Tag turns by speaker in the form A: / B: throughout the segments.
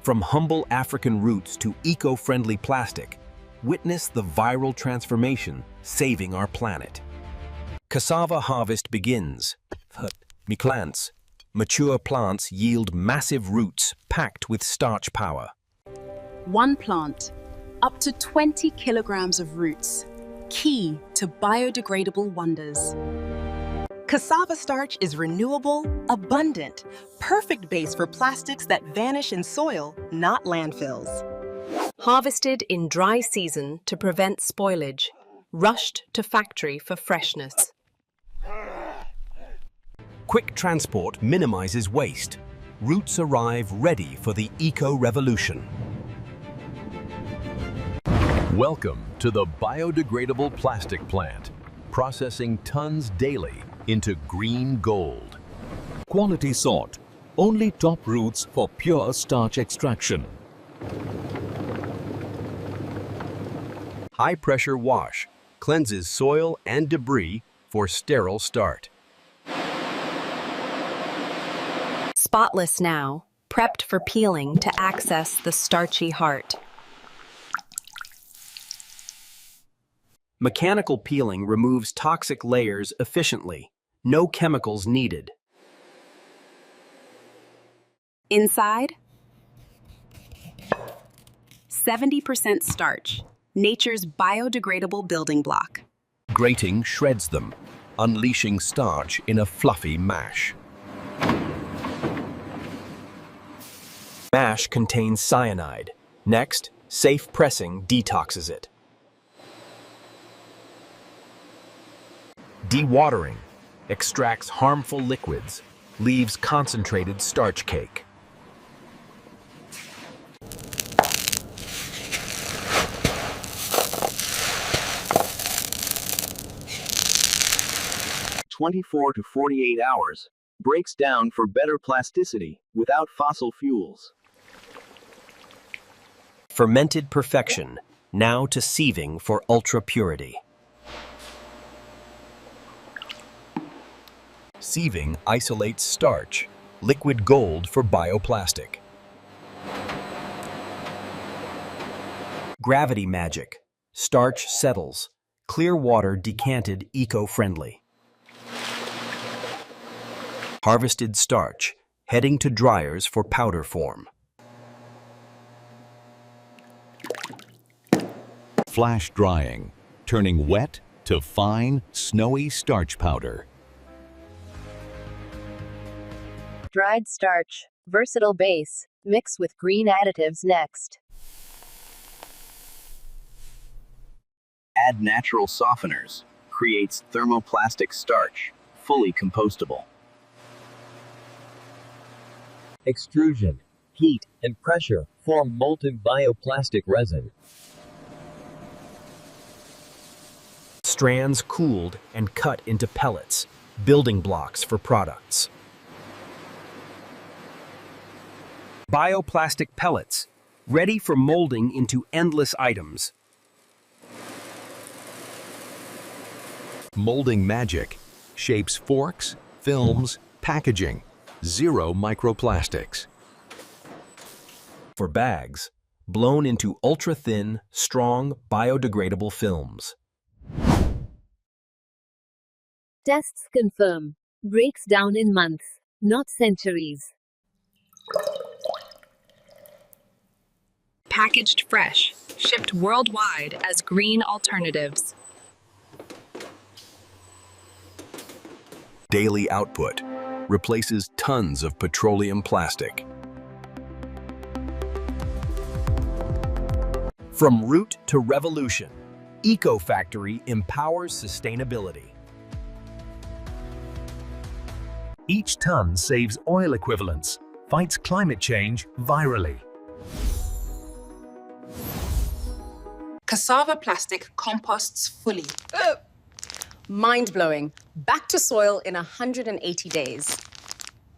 A: From humble African roots to eco-friendly plastic, witness the viral transformation saving our planet. Cassava harvest begins. Mature plants yield massive roots packed with starch power.
B: One plant, up to 20 kilograms of roots, key to biodegradable wonders.
C: Cassava starch is renewable, abundant, perfect base for plastics that vanish in soil, not landfills.
D: Harvested in dry season to prevent spoilage, rushed to factory for freshness.
A: Quick transport minimizes waste. Roots arrive ready for the eco-revolution.
E: Welcome to the biodegradable plastic plant, processing tons daily into green gold.
F: Quality sort, only top roots for pure starch extraction.
A: High-pressure wash cleanses soil and debris for sterile start.
D: Spotless now, prepped for peeling to access the starchy heart.
A: Mechanical peeling removes toxic layers efficiently. No chemicals needed.
B: Inside, 70% starch, nature's biodegradable building block.
A: Grating shreds them, unleashing starch in a fluffy mash. Mash contains cyanide. Next, safe pressing detoxes it. Dewatering extracts harmful liquids, leaves concentrated starch cake.
G: (24 to 48 hours) breaks down for better plasticity without fossil fuels.
A: Fermented perfection, now to sieving for ultra purity. Sieving isolates starch, liquid gold for bioplastic. Gravity magic, starch settles, clear water decanted eco-friendly. Harvested starch, heading to dryers for powder form.
F: Flash drying, turning wet to fine, snowy starch powder.
H: Dried starch, versatile base, mix with green additives next.
G: Add natural softeners. Creates thermoplastic starch, fully compostable.
I: Extrusion, heat, and pressure form molten bioplastic resin.
A: Strands cooled and cut into pellets, building blocks for products. Bioplastic pellets, ready for molding into endless items.
E: Molding magic shapes forks, films, packaging. Zero microplastics.
A: For bags, blown into ultra-thin, strong, biodegradable films.
H: Tests confirm. Breaks down in months, not centuries.
D: Packaged fresh, shipped worldwide as green alternatives.
A: Daily output replaces tons of petroleum plastic. From root to revolution, Eco-Factory empowers sustainability.
J: Each ton saves oil equivalents, fights climate change virally.
B: Cassava plastic composts fully.
C: Mind-blowing. Back to soil in 180 days.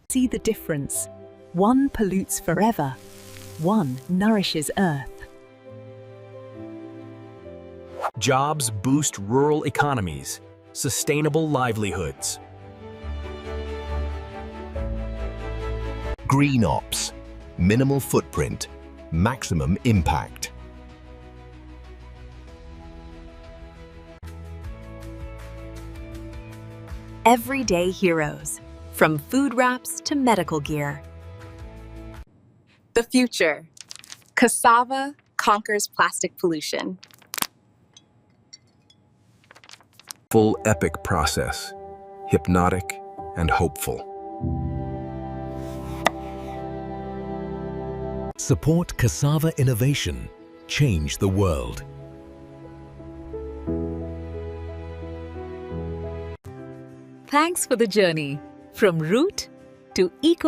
K: See the difference. One pollutes forever. One nourishes Earth.
A: Jobs boost rural economies, sustainable livelihoods.
E: Green Ops,
A: Minimal footprint, maximum impact.
D: Everyday heroes, from food wraps to medical gear.
B: The future. Cassava conquers plastic pollution.
A: Full epic process, hypnotic and hopeful.
E: Support cassava innovation. Change the world.
K: Thanks for the journey from root to eco